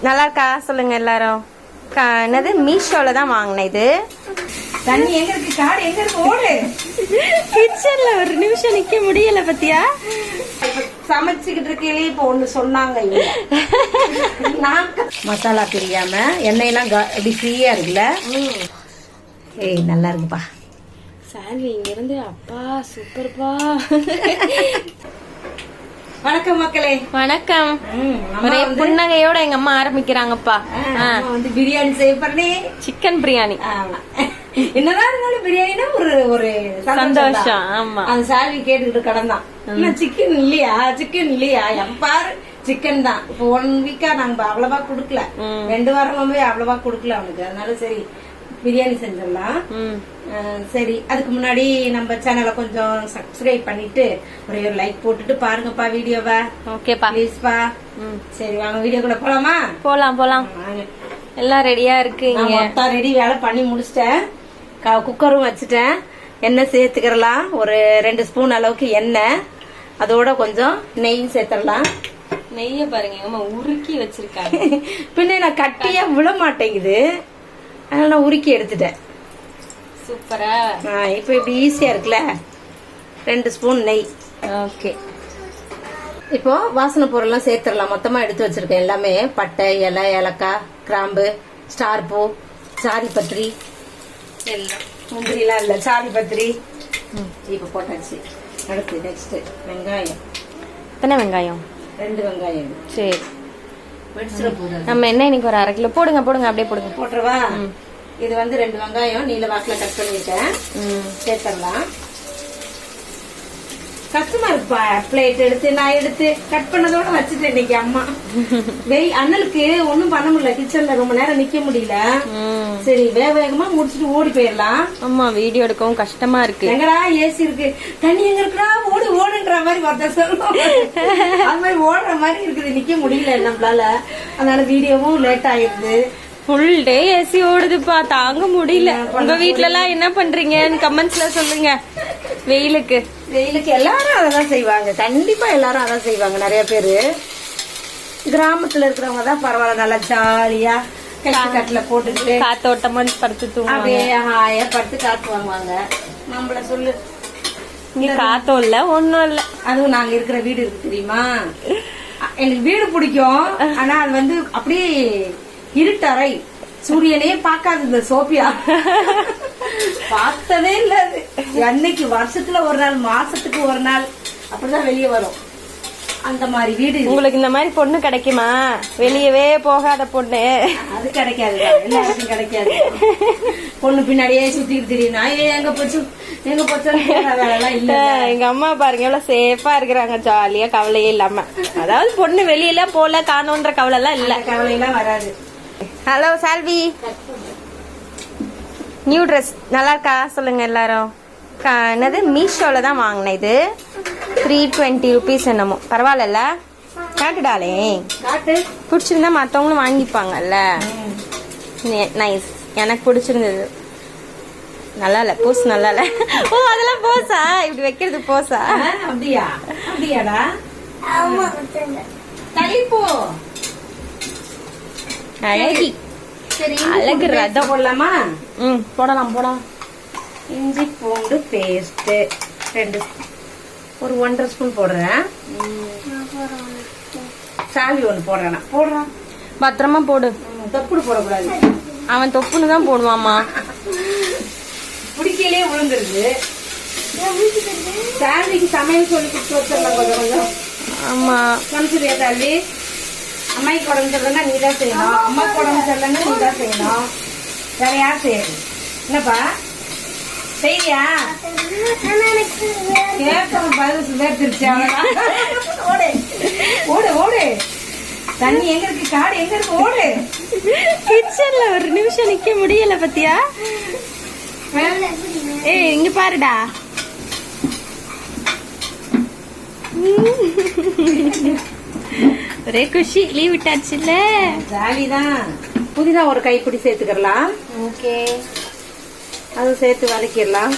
நல்லா இருக்கா சொல்லுங்க எல்லாரும். என்னது மீஷோல தான் வாங்கினேன் இது. தண்ணி எங்க இருக்கு, காடு எங்க இருக்கு, ஓடு. கிச்சன்ல ஒரு நிமிஷம் நிக்க முடியல பத்தியா. சமைச்சுக்கிட்டு இருக்கே இப்ப ஒண்ணு சொன்னாங்க, நான் மசாலா தெரியாம எண்ணெயெல்லாம் இப்படி ஃப்ரீயா இருக்குல்ல. ஏய் நல்லா இருக்குப்பா. சால்வி இங்க இருந்து அப்பா சூப்பர்ப்பா. வணக்கம் மக்களே. வணக்கம். ஒரே புன்னகையோட எங்க அம்மா ஆரம்பிக்கிறாங்கப்பா. வந்து பிரியாணி செய்ய போறே, சிக்கன் பிரியாணி. என்னதான் இருந்தாலும் பிரியாணினா ஒரு ஒரு சந்தோஷம். ஆமா, அந்த சால்வி கேட்டுக்கிட்டு கடந்தான். சிக்கன் இல்லையா, சிக்கன் இல்லையா, எப்பாரு சிக்கன் தான். இப்போ 1 வீக்கா நாங்க அவ்வளவா குடுக்கல, 2 வாரமாவே அவ்வளவா குடுக்கல அவனுக்கு. அதனால சரி பிரியாணி செஞ்சிடலாம். சரி, அதுக்கு முன்னாடி நம்ம சேனலை கொஞ்சம் சப்ஸ்கிரைப் பண்ணிட்டு ஒரே ஒரு லைக் போட்டுட்டு பாருங்கப்பா வீடியோவை. ஓகேப்பா, ப்ளீஸ்பா. சரி வாங்க வீடியோக்குள்ள போலாமா? போலாம் போலாம். எல்லாம் ரெடியா இருக்கு. மொத்தம் ரெடி, வேலை பண்ணி முடிச்சிட்டேன். குக்கரும் வச்சுட்டேன். எண்ணெய் சேர்த்துக்கிறலாம், ஒரு 2 ஸ்பூன் அளவுக்கு எண்ணெய், அதோட கொஞ்சம் நெய்யும் சேர்த்துடலாம். நெய்ய பாருங்க அம்மா உருக்கி வச்சிருக்காங்க. பின்ன நான் கட்டியா விழ மாட்டேங்குது, அதனால நான் உருக்கி எடுத்துட்டேன். சூப்பரா. இப்ப இப்படி ஈஸியா இருக்குல்ல. 2 ஸ்பூன் நெய். ஓகே, இப்போ வாசனை பொருள்லாம் சேர்த்துடலாம். மொத்தமா எடுத்து வச்சிருக்கேன் எல்லாமே. பட்டை, இலை, ஏலக்காய், கிராம்பு, ஸ்டார் பூ, சாதி பத்திரி, முந்திரி எல்லாம் இல்ல, சாதி பத்திரி. இப்ப போட்டாச்சு. அடுத்து நெக்ஸ்ட் வெங்காயம். எத்தனை வெங்காயம்? 2 வெங்காயம். சரி, நம்ம என்ன இன்னைக்கு ஒரு 1/2 கிலோ போடுங்க. போடுங்க, அப்படியே போடுங்க. போட்டுருவா. இது வந்து 2 வெங்காயம் நீல வாக்குல கட் பண்ணிட்டேன், சேர்த்துடலாம். கஷ்டமா இருக்குப்பா, பிளேட் எடுத்து நான் எடுத்து கட் பண்ணதோட வச்சுட்டேன் இன்னைக்கு அம்மா. அண்ணலுக்கு ஒண்ணும் பண்ண முடியல, கிச்சன்ல ரொம்ப நேரம் நிக்க முடியல. சரி வேக வேகமா முடிச்சுட்டு ஓடி போயிடலாம். அம்மா வீடியோ எடுக்கவும் கஷ்டமா இருக்கு. எங்கடா ஏசி இருக்கு, தண்ணி எங்க இருக்குடா, ஓடு ஓடுன்ற மாதிரி ஒருத்தர் சொல்லுவோம். அது மாதிரி ஓடுற மாதிரி இருக்குது, நிக்க முடியல நம்மளால. அதனால வீடியோவும் லேட் ஆயிடுது. ஃபுல் டே ஏசி ஓடுதுப்பா, தாங்க முடியல. உங்க வீட்ல எல்லாம் என்ன பண்றீங்கன்னு கமெண்ட்ஸ்ல சொல்லுங்க. வெயிலுக்கு எல்லாரும் அதான் செய்வாங்க, கண்டிப்பா எல்லாரும் அதான் செய்வாங்க. நிறைய பேரு கிராமத்துல இருக்கிறவங்க தான் பரவாயில்ல, நல்லா ஜாலியா கட்டில போட்டுட்டு காத்தோட்டமா படுத்து அப்படியே ஹாயா படுத்து காத்து வாங்குவாங்க. நம்மள சொல்லு, இங்க காத்தோம் இல்ல ஒன்னும் இல்ல. அதுவும் நாங்க இருக்கிற வீடு இருக்கு தெரியுமா, எனக்கு வீடு பிடிக்கும். ஆனா அது வந்து அப்படியே இருட்டறை, சூரியனே பார்க்காது. இந்த சோபியா பார்த்ததே இல்ல. அது அன்னைக்கு வருஷத்துல ஒரு நாள், மாசத்துக்கு ஒரு நாள் அப்படிதான் வெளியே வரும். அந்த மாதிரி வீடு. உங்களுக்கு இந்த மாதிரி பொண்ணு கிடைக்குமா? வெளியவே போகாத பொண்ணு அது கிடைக்காது, எல்லாருக்கும் கிடைக்காது. பொண்ணு பின்னாடியே சுத்திட்டு தெரியும். எங்க போச்சு எங்க போச்சு இல்ல. எங்க அம்மா பாருங்க எவ்வளவு சேஃபா இருக்கிறாங்க, ஜாலியா, கவலையே இல்லாம. அதாவது பொண்ணு வெளியில போல காணோன்ற கவலை எல்லாம் இல்ல, கவலையெல்லாம் வராது. ஹலோ சால்வி, நியூ ட்ரெஸ் நல்லா இருக்கா சொல்லுங்க எல்லாரும். என்னது மீஷோல தான் வாங்கினேன் இது. 320 rupees என்னமோ, பரவாயில்ல. காட்டுடாலே, பிடிச்சிருந்தா மற்றவங்களும் வாங்கிப்பாங்கல்ல. நைஸ், எனக்கு பிடிச்சிருந்தது. நல்லா இல்ல, போஸ் நல்லா இல்ல. ஓ அதெல்லாம் போஸா, இப்படி வைக்கிறது போஸா? அப்படியா? அப்படியாடா? தள்ளிப்போ. அழகி, அழகு ரதம். போடலாமா? போடலாம் போடலாம். இஞ்சி பூண்டு பேஸ்ட் 2, ஒரு 1.5 ஸ்பூன் போடுறேன். சாலி 1 போடுறான். பத்திரமா போடு, தொப்புடு போடக்கூடாது. அவன் தொப்புன்னு தான் போடுவாமா. பிடிக்கலே விழுந்துருது. சாலிக்கு சமையல் சொல்லி கொடுத்து வச்சிடலாம் கொஞ்சம் கொஞ்சம். ஆமா, சமைச்சிருக்கியா சாலி? அம்மாய்க்கு உடம்பு சரியில்லைன்னா நீ தான் செய்யணும், அம்மாக்கு உடம்பு சரியில்லைன்னா நீ தான் செய்யணும். வேற யார் செய்யறது? என்னப்பா செய்யா? கேட்கணும் பதில் வேர்த்திருச்சு. ஓடு ஓடு ஓடு. தண்ணி எங்க இருக்கு, காடு எங்க இருக்கு, ஓடு. கிச்சன்ல ஒரு நிமிஷம் நிக்க முடியல பத்தியா. ஏய் இங்க பாருடா. ஒரே குஷி, லீவ் விட்டாச்சுல்ல, ஜாலிதான். புதினா ஒரு கைப்பிடி சேர்த்துக்கலாம். ஓகே, அது சேர்த்து வதக்கிடலாம்.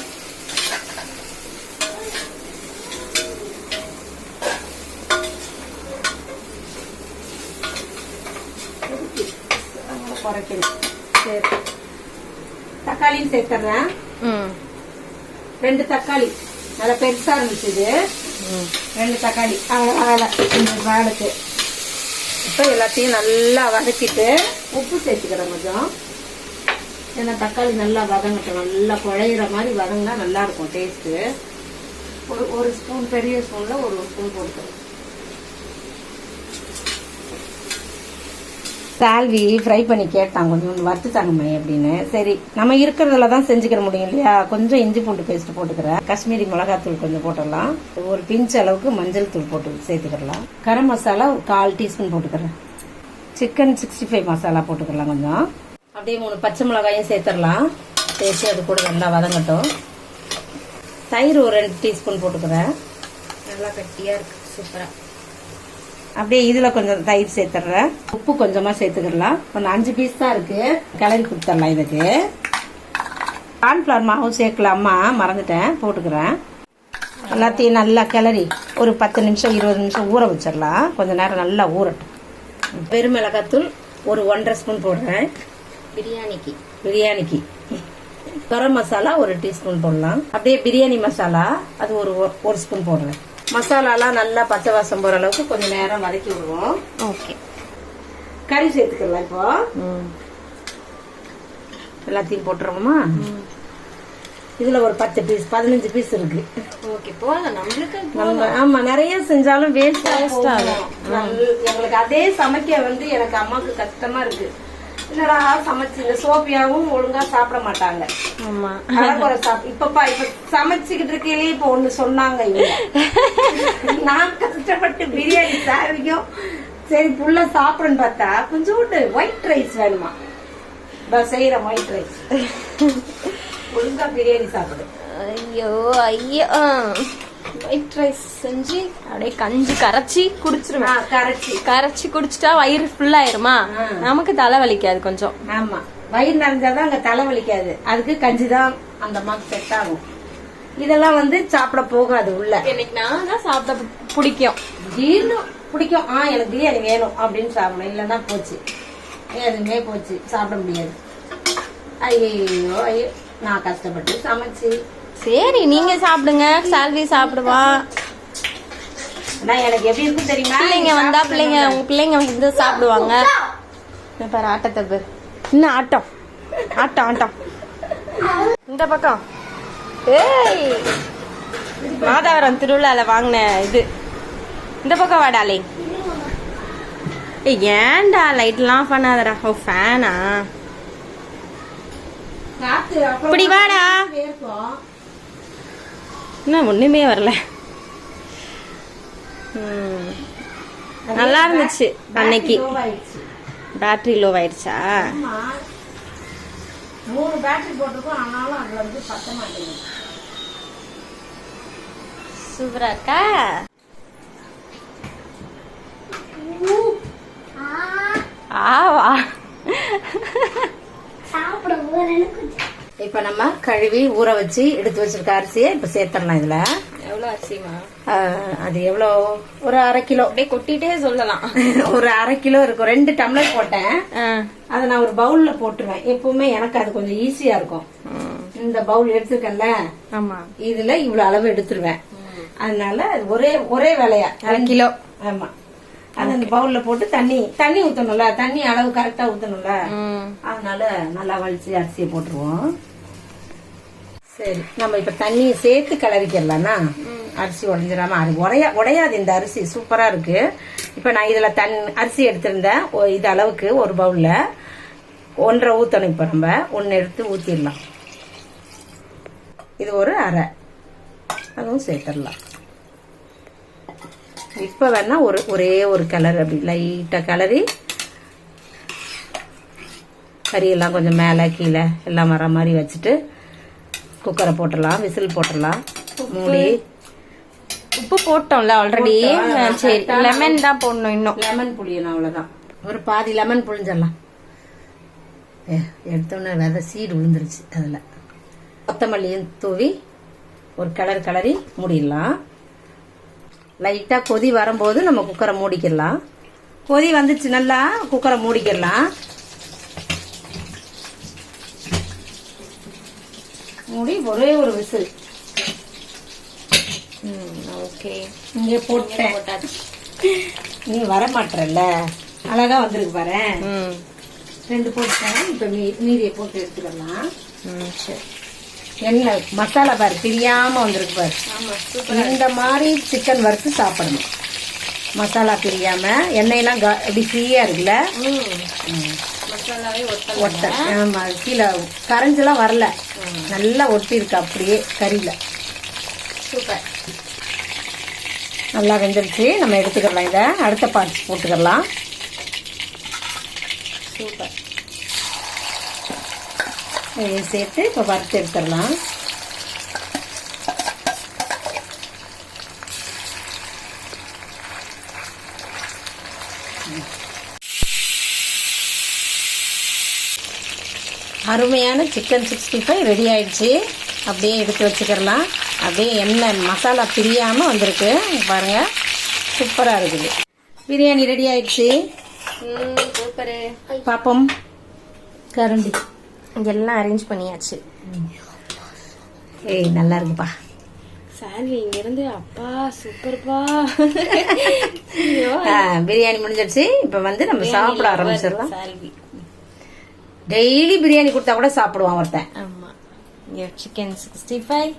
குறைக்கணும். சரி, தக்காளியும் சேர்த்துறேன். ம் 2 தக்காளி நல்லா பெருசா இருந்துச்சு இது. 2 தக்காளி வாழைக்கு. இப்போ எல்லாத்தையும் நல்லா வதக்கிட்டு உப்பு சேர்த்துக்கிறேன் கொஞ்சம். ஏன்னா தக்காளி நல்லா வதங்கட்டும், நல்லா குழையிற மாதிரி வதங்கினா நல்லா இருக்கும் டேஸ்ட்டு. ஒரு ஸ்பூன், பெரிய ஸ்பூன்ல ஒரு ஸ்பூன் போட்டுக்கிறேன். சால்வி ஃப்ரை பண்ணி கேட்டான், கொஞ்சம் வறுத்து தாங்கம்மா அப்படின்னு. சரி, நம்ம இருக்கிறதுல தான் செஞ்சுக்கிற முடியும் இல்லையா. கொஞ்சம் இஞ்சி பூண்டு பேஸ்ட் போட்டுக்கிறேன். காஷ்மீரி மிளகாத்தூள் கொஞ்சம் போட்டுடலாம். ஒரு பிஞ்ச் அளவுக்கு மஞ்சள் தூள் போட்டு சேர்த்துக்கலாம். கரம் மசாலா ஒரு 1/4 டீஸ்பூன் போட்டுக்கிறேன். சிக்கன் 65 மசாலா போட்டுக்கலாம் கொஞ்சம். அப்படியே 3 பச்சை மிளகாயும் சேர்த்துடலாம். சேர்த்து அது கூட நல்லா வதங்கட்டும். தயிர் ஒரு 2 டீஸ்பூன் போட்டுக்கிறேன். நல்லா கட்டியா இருக்கு, சூப்பரா. அப்படியே இதுல கொஞ்சம் தயிர் சேர்த்துறேன். உப்பு கொஞ்சமா சேர்த்துக்கலாம். கொஞ்சம் 5 பீஸ் தான் இருக்கு, கிளறி கொடுத்துடலாம். இதுக்கு கார்ன்ஃபிளவர் மாவு சேர்க்கலாமா, மறந்துட்டேன், போட்டுக்கிறேன். எல்லாத்தையும் நல்லா கிளறி ஒரு 10 நிமிஷம் 20 நிமிஷம் ஊற வச்சிடலாம். கொஞ்ச நேரம் நல்லா ஊறட்டும். வெறும் மிளகாத்தூள் ஒரு 1.5 ஸ்பூன் போடுறேன். பிரியாணிக்கு கரம் மசாலா ஒரு டீஸ்பூன் போடலாம். அப்படியே பிரியாணி மசாலா அது ஒரு ஸ்பூன் போடுறேன். மசாலாலாம் நல்லா பச்சை வாசம் போற அளவுக்கு கொஞ்சம் நேரம் வதக்கி விடுவோம். ஓகே, கறி சேர்த்துக்கலாம். இப்போ எல்லாத்தையும் போட்டுருவோமா. இதுல ஒரு 10 பீஸ் 15 பீஸ் இருக்கு. ஓகே, போதும் நம்மளுக்கு. ஆமா, நிறைய செஞ்சாலும் வேஸ்ட் ஆகும். எங்களுக்கு அதே சமைக்க எனக்கு அம்மாவுக்கு கஷ்டமா இருக்கு. என்னடா சமைச்சு இந்த சோபியாவும் ஒழுங்கா சாப்பிட மாட்டாங்க. ஆமா, இப்ப சமைச்சுக்கிட்டு இருக்கையிலே இப்ப ஒண்ணு சொன்னாங்க இவங்க. நான் கஷ்டப்பட்டு பிரியாணி சாவிக்கும் சரி புள்ள சாப்பிடுன்னு பார்த்தா கொஞ்சோண்டு ஒயிட் ரைஸ் வேணுமா. செய்யற ஒயிட் ரைஸ் ஒழுங்கா பிரியாணி சாப்பிடு. ஐயோ ஒயிட் ரைஸ் செஞ்சு அப்படியே கஞ்சி கரைச்சி குடிச்சிருவேன். கரைச்சி குடிச்சிட்டா வயிறு ஃபுல் ஆயிருமா, நமக்கு தலை வலிக்காது கொஞ்சம். ஆமா, வயிறு நிறைஞ்சாதான் அங்க தலை வலிக்காது. அதுக்கு கஞ்சி தான் அந்த அம்மாக்கு செட் ஆகும். இதெல்லாம் சாப்பிட போகாது உள்ள. எனக்கு நான் தான் சாப்பிட பிடிக்கும், ஜீரணம் பிடிக்கும். எனக்கு பிரியாணி வேணும் அப்படின்னு சாப்பிடணும். இல்லன்னா போச்சு, எதுவுமே போச்சு, சாப்பிட முடியாது. ஐயோ நான் கஷ்டப்பட்டு சமைச்சு. சரி, நீங்க சாப்பிடுங்க, சால்வி சாப்பிடுவா. எனக்கு எப்படி இருக்கும் தெரியுமா, பிள்ளைங்க வந்தா உங்க பிள்ளைங்க சாப்பிடுவாங்க. பாரு ஆட்டத்தை பாரு, இன்னும் ஆட்டம் ஆட்டம் ஆட்டம். இந்த பக்கம் ஏய் மாதாவரம் திருவிழால வாங்கின இது. இந்த பக்கம் வாடாலே. ஏன்டா லைட்லாம் ஆஃப் பண்ணாதடா. ஓ ஃபேனா, இப்படி வாடா. என்ன ஒண்ணுமே வரல. நல்லா இருந்துச்சு அன்னைக்கு. பேட்டரி லோ ஆயிடுச்சா? 3 பேட்டரி போட்டிருக்கோம், ஆனாலும் அதுல பத்த மாட்டேங்குது. சூப்பரா இருக்கா? ஆவா இப்ப நம்ம கழுவி ஊற வச்சு எடுத்து வச்சிருக்க அரிசியை இப்ப சேர்த்தரலாம். இதுல எவ்வளவு அரிசிமா? அது எவ்வளவு, ஒரு 1/2 கிலோ. அப்படியே கொட்டிட்டே சொல்லலாம். ஒரு 1/2 கிலோ இருக்கும். 2 டம்ளர் போட்டேன். அதை நான் ஒரு பவுல்ல போட்டுருவேன். எப்பவுமே எனக்கு அது கொஞ்சம் ஈஸியா இருக்கும். இந்த பவுல் எடுத்துக்கல, இதுல இவ்வளவு அளவு எடுத்துருவேன். அதனால ஒரே வேலையா 1/2 கிலோ. ஆமா, அது அந்த பவுல்ல போட்டு தண்ணி ஊத்தணும்ல, தண்ணி அளவு கரெக்டா ஊத்தணும்ல. அதனால நல்லா வலிச்சு அரிசியை போட்டுருவோம். சரி, நம்ம இப்ப தண்ணியை சேர்த்து கிளறிக்கலாம்னா அரிசி உடைஞ்சிடாம. அது உடையாது, இந்த அரிசி சூப்பரா இருக்கு. இப்ப நான் இதுல அரிசி எடுத்திருந்தேன். இது அளவுக்கு ஒரு பவுல்ல 1.5 ஊத்தணும். இப்ப நம்ம 1 எடுத்து ஊத்திடலாம். இது ஒரு 1/2, அதுவும் சேர்த்துடலாம். இப்ப வேணா ஒரே ஒரு கலர் அப்படி லைட்டா கிளறி கறியெல்லாம் கொஞ்சம் மேல கீழே எல்லாம் வர மாதிரி வச்சுட்டு குக்கரை போட்டுடலாம். விசில் போட்டுடலாம். மூடி உப்பு போட்டோம்ல ஆல்ரெடி. சரி, லெமன் தான் போடணும். இன்னும் லெமன் புளியணும், அவ்வளவுதான். ஒரு பாதி லெமன் புளிஞ்சிடலாம். எடுத்தோன்னே விதை சீடு விழுந்துருச்சு. அதுல கொத்தமல்லியும் தூவி ஒரு கிளறி மூடிடலாம். லைட்டா கொதி வரும்போது நம்ம குக்கரை மூடிக்கலாம். கொதி வந்துச்சு, நல்லா குக்கரை மூடிக்கலாம். மூடி ஒரே ஒரு விசில். ஓகே. இங்க போட்டேன். நீ வர மாட்டல, அழகா வந்திருக்கு பாரு. 2 போட்டேன். இப்ப மீதியை போட்டு எடுத்துக்கலாம். சரி. என்ன மசாலா பாரு பிரியாம வந்திருக்கு பாரு. இந்த மாதிரி சிக்கன் வறுத்து சாப்பிடணும். மசாலா பிரியாம எண்ணெயெல்லாம் இப்படி ஃப்ரீயா இருக்குல்ல. மசாலாவே ஒட்ட. ஆமா, கீழே கரைஞ்செல்லாம் வரல, நல்லா ஒட்டி இருக்கு அப்படியே கறியில. சூப்பர். நல்லா வெந்துருச்சு. நம்ம எடுத்துக்கலாம். இதை அடுத்த பார்ட்ஸ் போட்டுக்கலாம். சூப்பர். இதையும் சேர்த்து இப்போ வறுத்து எடுத்துடலாம். அருமையான சிக்கன் 65 ரெடி ஆயிடுச்சு. அப்படியே எடுத்து வச்சுக்கலாம். அப்படியே எண்ணெய் மசாலா பிரியாம வந்திருக்கு பாருங்க. சூப்பரா இருக்குது. பிரியாணி ரெடி ஆயிடுச்சு. சூப்பரு. பாப்போம். கரண்டி எல்லாம் அரேஞ்ச் பண்ணியாச்சு. ஏய் நல்லா இருக்குப்பா. சால்வி இங்க இருந்து அப்பா சூப்பர்ப்பா. பிரியாணி முடிஞ்சிருச்சு. இப்ப வந்து நம்ம சாப்பிட ஆரம்பிச்சிடலாம். சால்வி டெய்லி பிரியாணி கொடுத்தா கூட சாப்பிடுவான் ஒருத்தன். ஆமா. சிக்கன் 65,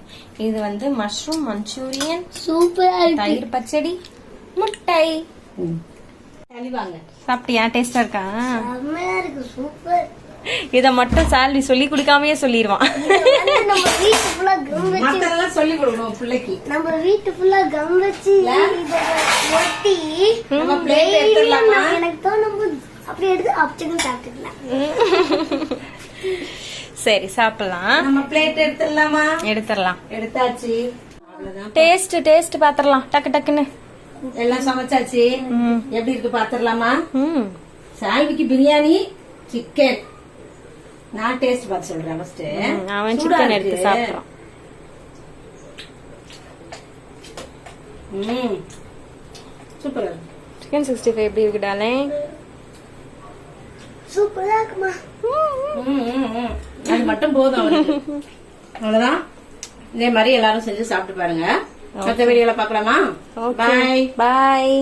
இது வந்து மஷ்ரூம் மஞ்சூரியன், சூப்பரா தயிர் பச்சடி, முட்டை. தள்ளிவாங்க. சாப்பிட்டியா? டேஸ்டா இருக்கா? செம்மையா இருக்கு. சூப்பர். இத மட்டும் சால்வி சொல்லி கொடுக்காமயே சொல்லிடுவான். நம்ம வீட்டு ஃபுல்லா கம் வச்சு மத்தெல்லாம் சொல்லி கொடுக்கணும் பிள்ளைக்கு. நம்ம வீட்டு ஃபுல்லா கம் வச்சு இத ஒட்டி நம்ம பிளேட் எடுத்துடலாமா? எனக்கு தோணும் அப்படியே எடுத்து அப்படியே சாப்பிட்டுக்கலாம். சரி சாப்பிடலாம். நம்ம பிளேட் எடுத்துடலாமா? எடுத்துடலாம். எடுத்தாச்சு. அவ்வளவுதான். டேஸ்ட் பாத்திரலாம் டக்கு டக்குன்னு. எல்லாம் சமைச்சாச்சு. எப்படி இருக்கு பாத்திரலாமா? ம். சால்விக்கு பிரியாணி சிக்கன். நான் டேஸ்ட் பார்த்து சொல்றேன் ஃபர்ஸ்ட். அவன் சிக்கன் எடுத்து சாப்பிடுறான். சூப்பரா. சிக்கன் 65 எப்படி இருக்கு டார்லிங்? சூப்பரா இருக்குமா? அது மட்டும் போதும் அவனுக்கு. அவ்வளவுதான். இதே மாதிரி எல்லாரும் செஞ்சு சாப்பிட்டு பாருங்க. மற்ற வீடியோல பாக்கலாமா? பாய். பாய்.